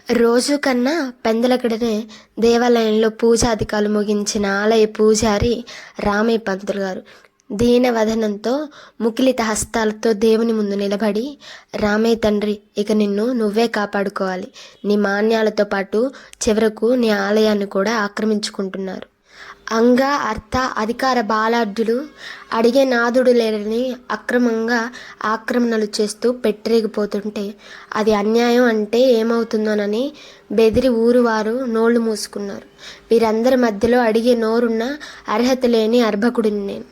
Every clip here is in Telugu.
రోజు కన్నా పెందలకడనే దేవాలయంలో పూజాధికాలు ముగించిన ఆలయ పూజారి రామయ్య పంతులు గారు దీనవదనంతో ముకిలిత హస్తాలతో దేవుని ముందు నిలబడి, రామయ్య తండ్రి, ఇక నిన్ను నువ్వే కాపాడుకోవాలి. నీ మాన్యాలతో పాటు చివరకు నీ ఆలయాన్ని కూడా ఆక్రమించుకుంటున్నారు. అంగ అర్థ అధికార బాలాఢ్యులు అడిగే నాదుడు లేరని అక్రమంగా ఆక్రమణలు చేస్తూ పెట్టిరేగిపోతుంటే అది అన్యాయం అంటే ఏమవుతుందోనని బెదిరి ఊరు వారు నోళ్లు మూసుకున్నారు. వీరందరి మధ్యలో అడిగే నోరున్న అర్హత లేని అర్భకుడిని నేను.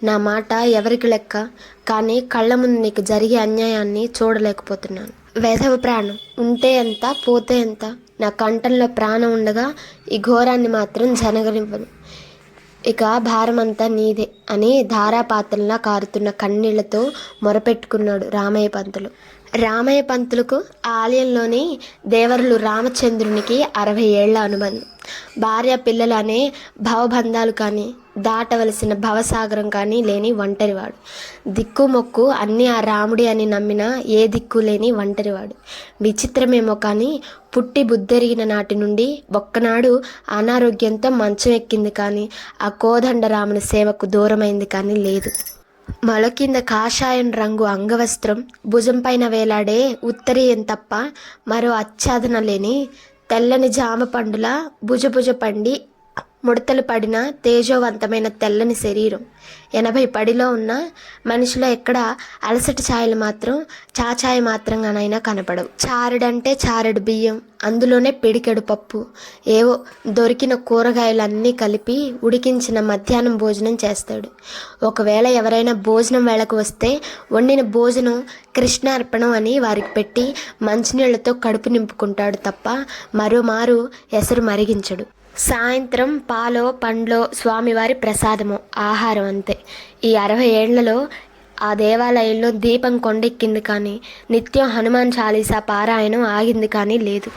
నా మాట ఎవరికి లెక్క, కానీ కళ్ళ ముందు నీకు జరిగే అన్యాయాన్ని చూడలేకపోతున్నాను. వెధవ ప్రాణం ఉంటే ఎంత, పోతే ఎంత? నా కంఠంలో ప్రాణం ఉండగా ఈ ఘోరాన్ని మాత్రం జరగనివ్వను. ఇక భారమంతా నీదే అని ధారాపాత్రలా కారుతున్న కన్నీళ్లతో మొరపెట్టుకున్నాడు రామయ్య పంతులు. రామయ్య పంతులకు ఆలయంలోని దేవరులు రామచంద్రునికి 60 ఏళ్ల అనుబంధం. భార్య పిల్లలు అనే భవబంధాలు కానీ, దాటవలసిన భవసాగరం కానీ లేని ఒంటరివాడు. దిక్కుమొక్కు అన్నీ ఆ రాముడి అని నమ్మిన ఏ దిక్కు లేని ఒంటరివాడు. విచిత్రమేమో కానీ పుట్టి బుద్ధెరిగిన నాటి నుండి ఒక్కనాడు అనారోగ్యంతో మంచం ఎక్కింది కానీ, ఆ కోదండరాముని సేవకు దూరమైంది కానీ లేదు. మొల కింద కాషాయం రంగు అంగవస్త్రం, భుజం పైన వేలాడే ఉత్తరీయం తప్ప మరో ఆచ్ఛాదన లేని తెల్లని జామ పండుల భుజభుజ పండి ముడతలు పడిన తేజోవంతమైన తెల్లని శరీరం. 80 పడిలో ఉన్న మనిషిలో ఎక్కడ అలసటి ఛాయలు మాత్రం చాచాయ మాత్రంగానైనా కనపడవు. చారెడంటే చారెడు బియ్యం, అందులోనే పిడికెడు పప్పు, ఏవో దొరికిన కూరగాయలన్నీ కలిపి ఉడికించిన మధ్యాహ్నం భోజనం చేస్తాడు. ఒకవేళ ఎవరైనా భోజనం వేళకు వస్తే వండిన భోజనం కృష్ణార్పణం అని వారికి పెట్టి మంచినీళ్లతో కడుపు నింపుకుంటాడు తప్ప మరోమారు ఎసరు మరిగించడు. సాయంత్రం పాలో పండ్లో స్వామివారి ప్రసాదము ఆహారం అంతే. ఈ 60 ఏళ్లలో ఆ దేవాలయంలో దీపం కొండెక్కింది కానీ, నిత్యం హనుమాన్ చాలీసా పారాయణం ఆగింది కానీ లేదు.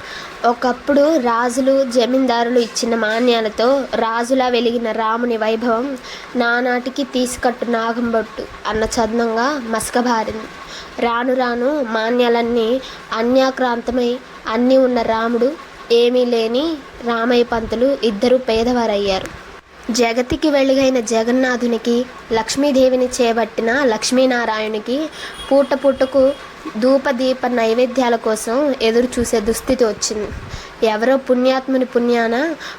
ఒకప్పుడు రాజులు జమీందారులు ఇచ్చిన మాన్యాలతో రాజులా వెలిగిన రాముని వైభవం నానాటికి తీసుకట్టు నాగంబొట్టు అన్న చందంగా మసకబారింది. రాను రాను మాన్యాలన్నీ అన్యాక్రాంతమై అన్నీ ఉన్న రాముడు, ఏమీ లేని రామయ్య పంతులు ఇద్దరు పేదవారయ్యారు. జగతికి వెలుగైన జగన్నాథునికి, లక్ష్మీదేవిని చేపట్టిన లక్ష్మీనారాయణునికి పూట పూటకు ధూపదీప నైవేద్యాల కోసం ఎదురు చూసే దుస్థితి వచ్చింది. ఎవరో పుణ్యాత్ముని పుణ్యాన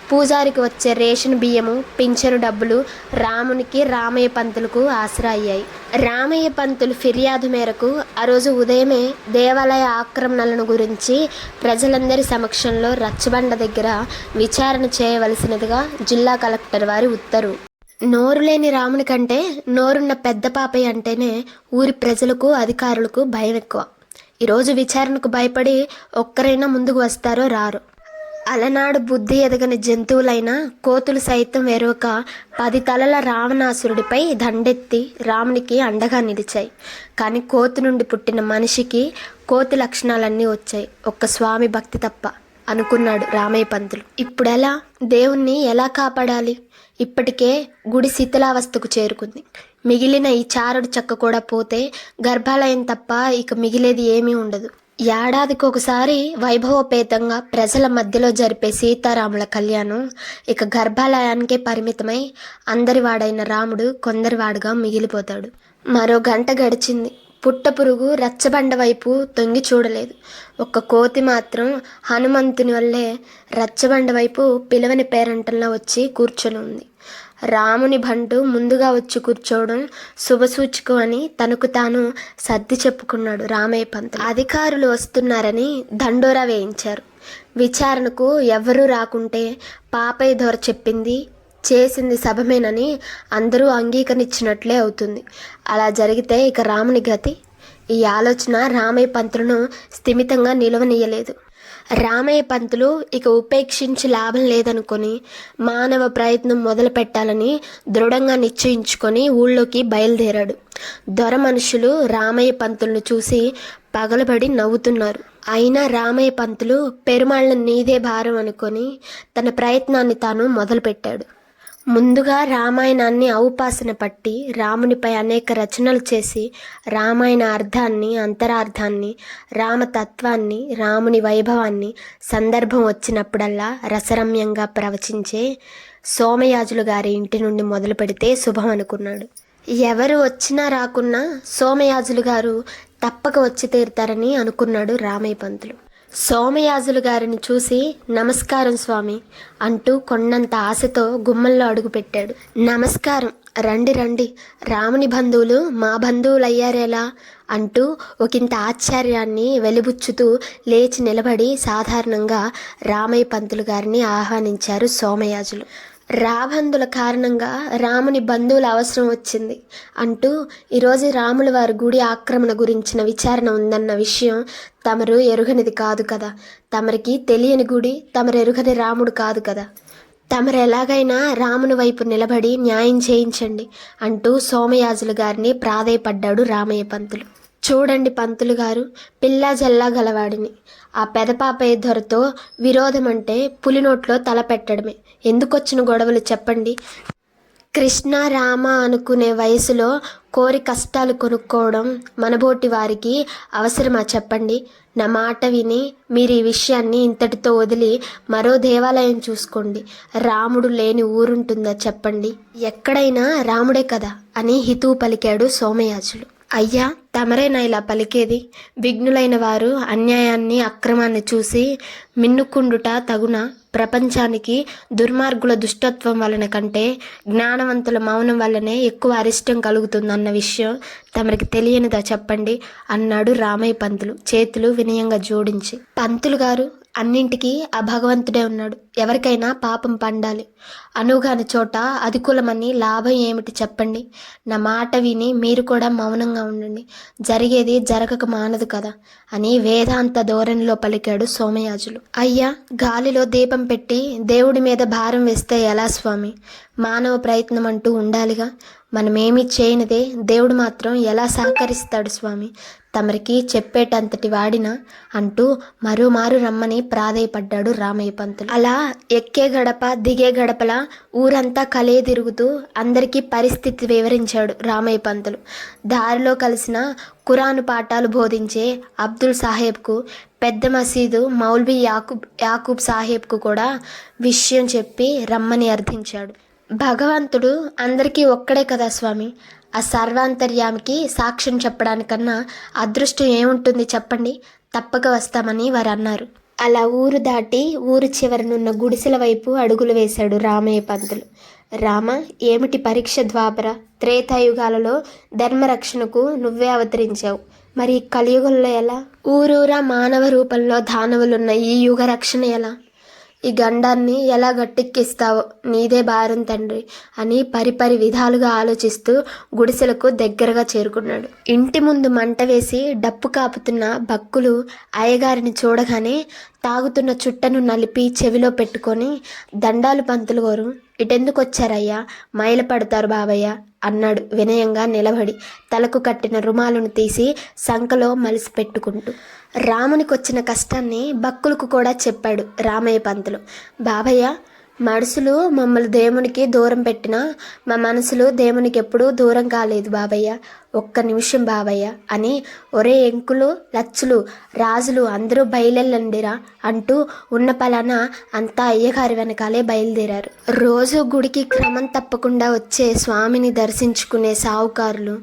పూజారికి వచ్చే రేషన్ బియ్యము, పింఛను డబ్బులు రామునికి, రామయ్య పంతులకు ఆసరా అయ్యాయి. రామయ్య పంతులు ఫిర్యాదు మేరకు ఆ రోజు ఉదయమే దేవాలయ ఆక్రమణలను గురించి ప్రజలందరి సమక్షంలో రచ్చబండ దగ్గర విచారణ చేయవలసినదిగా జిల్లా కలెక్టర్ వారి ఉత్తర్వు. నోరు లేని రాముని కంటే నోరున్న పెద్ద పాపయ్య అంటేనే ఊరి ప్రజలకు, అధికారులకు భయం ఎక్కువ. ఈరోజు విచారణకు భయపడి ఒక్కరైనా ముందుకు వస్తారో రారో. అలనాడు బుద్ధి ఎదగని జంతువులైన కోతులు సైతం వేరొక 10 తలల రావణాసురుడిపై దండెత్తి రామునికి అండగా నిలిచాయి. కానీ కోతి నుండి పుట్టిన మనిషికి కోతి లక్షణాలన్నీ వచ్చాయి, ఒక్క స్వామి భక్తి తప్ప అనుకున్నాడు రామయ్య పంతులు. ఇప్పుడెలా? దేవుణ్ణి ఎలా కాపాడాలి? ఇప్పటికే గుడి శిథిలావస్థకు చేరుకుంది. మిగిలిన ఈ చారడు చెక్క కూడా పోతే గర్భాలయం తప్ప ఇక మిగిలేది ఏమీ ఉండదు. ఏడాదికి ఒకసారి వైభవోపేతంగా ప్రజల మధ్యలో జరిపే సీతారాముల కళ్యాణం ఇక గర్భాలయానికే పరిమితమై అందరివాడైన రాముడు కొందరివాడుగా మిగిలిపోతాడు. మరో గంట గడిచింది. పుట్టపురుగు రచ్చబండ వైపు తొంగి చూడలేదు. ఒక్క కోతి మాత్రం హనుమంతుని వల్లే రచ్చబండ వైపు పిలవని పేరంటంలో వచ్చి కూర్చొని ఉంది. రాముని బంటు ముందుగా వచ్చి కూర్చోవడం శుభసూచకం అని తనకు తాను సర్ది చెప్పుకున్నాడు రామయ్య పంతులు. అధికారులు వస్తున్నారని దండోరా వేయించారు. విచారణకు ఎవరూ రాకుంటే పాపయ్య దొర చెప్పింది చేసింది సభమేనని అందరూ అంగీకరించినట్లే అవుతుంది. అలా జరిగితే ఇక రాముని గతి? ఈ ఆలోచన రామయ్య పంతులను స్థిమితంగా నిలవనీయలేదు. రామయ్య పంతులు ఇక ఉపేక్షించి లాభం లేదనుకొని మానవ ప్రయత్నం మొదలు పెట్టాలని దృఢంగా నిశ్చయించుకొని ఊళ్ళోకి బయలుదేరాడు. దొర మనుషులు రామయ్య పంతులను చూసి పగలబడి నవ్వుతున్నారు. అయినా రామయ్య పంతులు పెరుమాళ్ళ నీదే భారం అనుకొని తన ప్రయత్నాన్ని తాను మొదలుపెట్టాడు. ముందుగా రామాయణాన్ని ఔపాసన పట్టి రామునిపై అనేక రచనలు చేసి రామాయణ అర్థాన్ని, అంతరార్థాన్ని, రామతత్వాన్ని, రాముని వైభవాన్ని సందర్భం వచ్చినప్పుడల్లా రసరమ్యంగా ప్రవచించే సోమయాజులు గారి ఇంటి నుండి మొదలు పెడితే శుభం అనుకున్నాడు. ఎవరు వచ్చినా రాకున్నా సోమయాజులు గారు తప్పక వచ్చి తీరుతారని అనుకున్నాడు రామయ్య పంతులు. సోమయాజులు గారిని చూసి నమస్కారం స్వామి అంటూ కొండంత ఆశతో గుమ్మంలో అడుగుపెట్టాడు. నమస్కారం, రండి రండి, రాముని బంధువులు మా బంధువులయ్యారేలా అంటూ ఒకంత ఆశ్చర్యాన్ని వెలిబుచ్చుతూ లేచి నిలబడి సాధారణంగా రామయ్య పంతులు గారిని ఆహ్వానించారు సోమయాజులు. రాబందుల కారణంగా రాముని బంధువుల అవసరం వచ్చింది అంటూ ఈరోజు రాముల వారి గుడి ఆక్రమణ గురించిన విచారణ ఉందన్న విషయం తమరు ఎరుగనిది కాదు కదా. తమరికి తెలియని గుడి, తమరు ఎరుగని రాముడు కాదు కదా. తమరు ఎలాగైనా రాముని వైపు నిలబడి న్యాయం చేయించండి అంటూ సోమయాజులు గారిని ప్రాధేయపడ్డాడు రామయ్య పంతులు. చూడండి పంతులు గారు, పిల్లా జల్లా గలవాడిని. ఆ పెదపాపయ్య దొరతో విరోధం అంటే పులినోట్లో తల పెట్టడమే. ఎందుకొచ్చిన గొడవలు చెప్పండి. కృష్ణ రామ అనుకునే వయసులో కోరి కష్టాలు కొనుక్కోవడం మనబోటి వారికి అవసరమా చెప్పండి. నా మాట విని మీరు ఈ విషయాన్ని ఇంతటితో వదిలి మరో దేవాలయం చూసుకోండి. రాముడు లేని ఊరుంటుందా చెప్పండి. ఎక్కడైనా రాముడే కదా అని హితువు పలికాడు సోమయాజులు. అయ్యా, తమరేనా ఇలా పలికేది? విఘ్నులైన వారు అన్యాయాన్ని, అక్రమాన్ని చూసి మిన్నుకుండుట తగున? ప్రపంచానికి దుర్మార్గుల దుష్టత్వం వలన కంటే జ్ఞానవంతుల మౌనం వల్లనే ఎక్కువ అరిష్టం కలుగుతుందన్న విషయం తమరికి తెలియనిదా చెప్పండి అన్నాడు రామయ్య పంతులు చేతులు వినయంగా జోడించి. పంతులు గారు, అన్నింటికీ ఆ భగవంతుడే ఉన్నాడు. ఎవరికైనా పాపం పండాలి. అనుగాని చోట అధికులమని లాభం ఏమిటి చెప్పండి. నా మాట విని మీరు కూడా మౌనంగా ఉండండి. జరిగేది జరగక మానదు కదా అని వేదాంత ధోరణిలో పలికాడు సోమయాజులు. అయ్యా, గాలిలో దీపం పెట్టి దేవుడి మీద భారం వేస్తే ఎలా స్వామి? మానవ ప్రయత్నం అంటూ ఉండాలిగా. మనమేమీ చేయనిదే దేవుడు మాత్రం ఎలా సహకరిస్తాడు స్వామి? తమరికి చెప్పేటంతటి వాడినా అంటూ మరోమారు రమ్మని ప్రాధేయపడ్డాడు రామయ్య పంతులు. అలా ఎక్కే గడప దిగే గడపలా ఊరంతా కలే తిరుగుతూ అందరికీ పరిస్థితి వివరించాడు రామయ్య పంతులు. దారిలో కలిసిన ఖురాను పాఠాలు బోధించే అబ్దుల్ సాహెబ్కు, పెద్ద మసీదు మౌల్వీ యాకూబ్ సాహెబ్కు కూడా విషయం చెప్పి రమ్మని అర్థించాడు. భగవంతుడు అందరికీ ఒక్కడే కదా స్వామి. ఆ సర్వాంతర్యామికి సాక్ష్యం చెప్పడానికన్నా అదృష్టం ఏముంటుంది చెప్పండి. తప్పక వస్తామని వారు అన్నారు. అలా ఊరు దాటి ఊరు చివరనున్న గుడిసెల వైపు అడుగులు వేశాడు రామయ్య పంతులు. రామ, ఏమిటి పరీక్ష? ద్వాపర త్రేతాయుగాలలో ధర్మరక్షణకు నువ్వే అవతరించావు. మరి కలియుగంలో ఎలా? ఊరూరా మానవ రూపంలో దానవులున్న ఈ యుగ రక్షణ ఎలా? ఈ గండాన్ని ఎలా గట్టెక్కిస్తావో నీదే భారం తండ్రి అని పరిపరి విధాలుగా ఆలోచిస్తూ గుడిసెలకు దగ్గరగా చేరుకున్నాడు. ఇంటి ముందు మంట వేసి డప్పు కాపుతున్న భక్కులు అయ్యగారిని చూడగానే తాగుతున్న చుట్టను నలిపి చెవిలో పెట్టుకొని, దండాలు పంతులు గారు, ఇటెందుకు వచ్చారయ్యా? మైల పడతారు బాబయ్య అన్నాడు వినయంగా నిలబడి తలకు కట్టిన రుమాలును తీసి సంకలో మలిసి పెట్టుకుంటూ. రామునికొచ్చిన కష్టాన్ని భక్కులకు కూడా చెప్పాడు రామయ్య పంతులు. బాబయ్య, మనుషులు మమ్మల్ని దేవునికి దూరం పెట్టినా మా మనసులు దేవునికి ఎప్పుడూ దూరం కాలేదు బాబయ్య. ఒక్క నిమిషం బాబయ్య అని ఒరే ఎంకులు, లచ్చులు, రాజులు అందరూ బయలుదేరండిరా అంటూ ఉన్న పలాన అంతా అయ్యగారి వెనకాలే బయలుదేరారు. రోజు గుడికి క్రమం తప్పకుండా వచ్చే స్వామిని దర్శించుకునే సావుకారులు,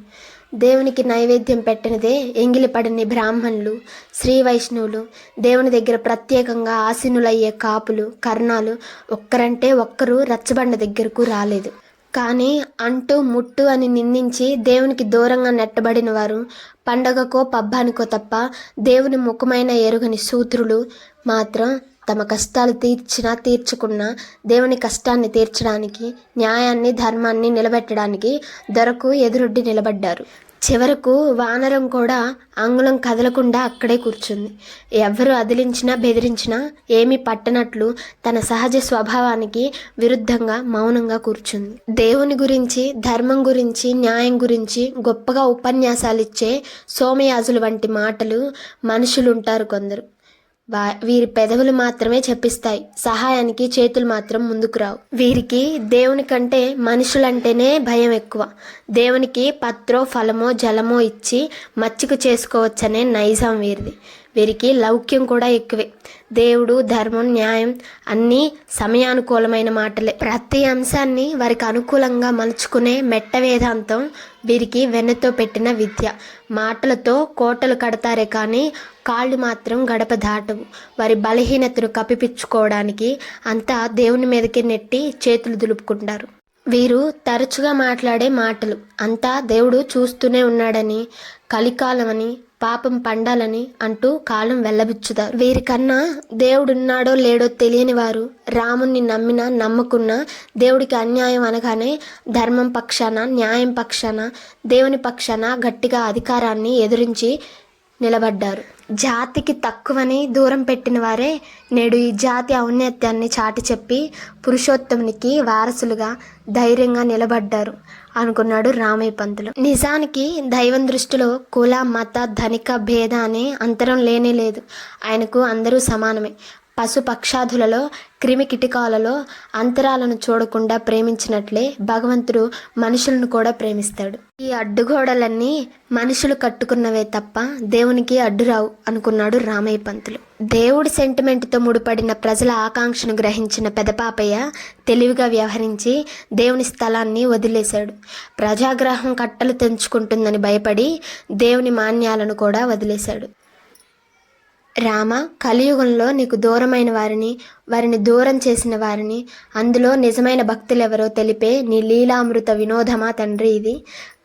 దేవునికి నైవేద్యం పెట్టనిదే ఎంగిలిపడని బ్రాహ్మణులు, శ్రీ వైష్ణవులు, దేవుని దగ్గర ప్రత్యేకంగా ఆసీనులయ్యే కాపులు, కర్ణాలు ఒక్కరంటే ఒక్కరు రచ్చబండ దగ్గరకు రాలేదు. కానీ అంటూ ముట్టు అని నిందించి దేవునికి దూరంగా నెట్టబడిన వారు, పండగకో పబ్బానికో తప్ప దేవుని ముఖమైన ఎరుగని శూద్రులు మాత్రం తమ కష్టాలు తీర్చుకున్నా దేవుని కష్టాన్ని తీర్చడానికి, న్యాయాన్ని ధర్మాన్ని నిలబెట్టడానికి దొరకు ఎదురొడ్డి నిలబడ్డారు. చివరకు వానరం కూడా అంగుళం కదలకుండా అక్కడే కూర్చుంది. ఎవరు అదిలించినా బెదిరించినా ఏమీ పట్టనట్లు తన సహజ స్వభావానికి విరుద్ధంగా మౌనంగా కూర్చుంది. దేవుని గురించి, ధర్మం గురించి, న్యాయం గురించి గొప్పగా ఉపన్యాసాలిచ్చే సోమయాజులు వంటి మాటలు మనుషులుంటారు కొందరు. వీరి పెదవులు మాత్రమే చెప్పిస్తాయి, సహాయానికి చేతులు మాత్రం ముందుకు రావు. వీరికి దేవుని కంటే మనుషులంటేనే భయం ఎక్కువ. దేవునికి పత్రో ఫలమో జలమో ఇచ్చి మచ్చిక చేసుకోవచ్చనే నైజం వీరిది. వీరికి లౌక్యం కూడా ఎక్కువే. దేవుడు, ధర్మం, న్యాయం అన్నీ సమయానుకూలమైన మాటలే. ప్రతి అంశాన్ని వారికి అనుకూలంగా మలుచుకునే మెట్ట వేదాంతం వీరికి వెన్నతో పెట్టిన విద్య. మాటలతో కోటలు కడతారే కానీ కాళ్ళు మాత్రం గడప దాటవు. వారి బలహీనతను కప్పిపుచ్చుకోవడానికి అంతా దేవుని మీదకి నెట్టి చేతులు దులుపుకుంటారు. వీరు తరచుగా మాట్లాడే మాటలు అంతా దేవుడు చూస్తూనే ఉన్నాడని, కలికాలమని, పాపం పండాలని అంటూ కాలం వెళ్ళబుచ్చుతారు. వీరికన్నా దేవుడున్నాడో లేడో తెలియని వారు రాముణ్ణి నమ్మినా నమ్మకున్నా దేవుడికి అన్యాయం అనగానే ధర్మం పక్షాన, న్యాయం పక్షాన, దేవుని పక్షాన గట్టిగా అధికారాన్ని ఎదిరించి నిలబడ్డారు. జాతికి తక్కువని దూరం పెట్టిన వారే నేడు ఈ జాతి ఔన్నత్యాన్ని చాటి చెప్పి పురుషోత్తమునికి వారసులుగా ధైర్యంగా నిలబడ్డారు అనుకున్నాడు రామయ్య పంతులు. నిజానికి దైవం దృష్టిలో కుల, మత, ధనిక భేద అనే అంతరం లేనే లేదు. ఆయనకు అందరూ సమానమే. పశు పక్షాదులలో, క్రిమి కిటకాలలో అంతరాలను చూడకుండా ప్రేమించినట్లే భగవంతుడు మనుషులను కూడా ప్రేమిస్తాడు. ఈ అడ్డుగోడలన్నీ మనుషులు కట్టుకున్నవే తప్ప దేవునికి అడ్డురావు అనుకున్నాడు రామయ్య పంతులు. దేవుడి సెంటిమెంట్తో ముడిపడిన ప్రజల ఆకాంక్షను గ్రహించిన పెదపాపయ్య తెలివిగా వ్యవహరించి దేవుని స్థలాన్ని వదిలేశాడు. ప్రజాగ్రహం కట్టలు తెంచుకుంటుందని భయపడి దేవుని మాన్యాలను కూడా వదిలేశాడు. రామ, కలియుగంలో నీకు దూరమైన వారిని దూరం చేసిన వారిని, అందులో నిజమైన భక్తులెవరో తెలిపే నీ లీలామృత వినోదమా తండ్రి ఇది.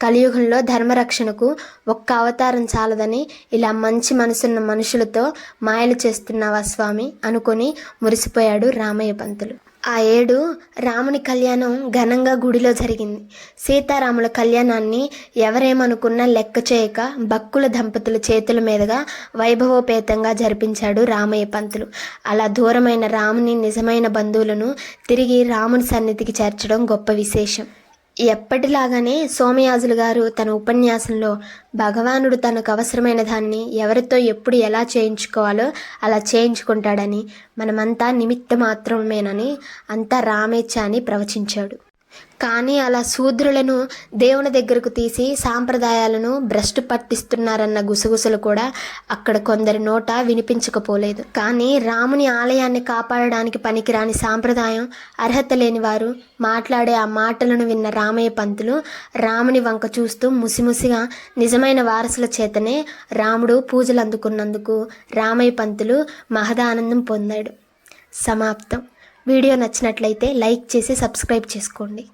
కలియుగంలో ధర్మరక్షణకు ఒక్క అవతారం చాలదని ఇలా మంచి మనసున్న మనుషులతో మాయలు చేస్తున్నావా స్వామి అనుకొని మురిసిపోయాడు రామయ్య పంతులు. ఆ ఏడు రాముని కళ్యాణం ఘనంగా గుడిలో జరిగింది. సీతారాముల కళ్యాణాన్ని ఎవరేమనుకున్నా లెక్క చేయక భక్కుల దంపతుల చేతుల మీదుగా వైభవోపేతంగా జరిపించాడు రామయ్య పంతులు. అలా దూరమైన రాముని నిజమైన బంధువులను తిరిగి రాముని సన్నిధికి చేర్చడం గొప్ప విశేషం. ఎప్పటిలాగానే సోమయాజులు గారు తన ఉపన్యాసంలో భగవానుడు తనకు అవసరమైన దాన్ని ఎవరితో ఎప్పుడు ఎలా చేయించుకోవాలో అలా చేయించుకుంటాడని, మనమంతా నిమిత్త మాత్రమేనని, అంతా రామేచ్ఛ అని ప్రవచించాడు. కానీ అలా శూద్రులను దేవుని దగ్గరకు తీసి సాంప్రదాయాలను భ్రష్టు పట్టిస్తున్నారన్న గుసగుసలు కూడా అక్కడ కొందరి నోట వినిపించకపోలేదు. కానీ రాముని ఆలయాన్ని కాపాడడానికి పనికిరాని సాంప్రదాయం, అర్హత లేని వారు మాట్లాడే ఆ మాటలను విన్న రామయ్య పంతులు రాముని వంక చూస్తూ ముసిముసిగా నిజమైన వారసుల చేతనే రాముడు పూజలు అందుకున్నందుకు రామయ్య పంతులు మహదానందం పొందాడు. సమాప్తం. వీడియో నచ్చినట్లయితే లైక్ చేసి సబ్స్క్రైబ్ చేసుకోండి.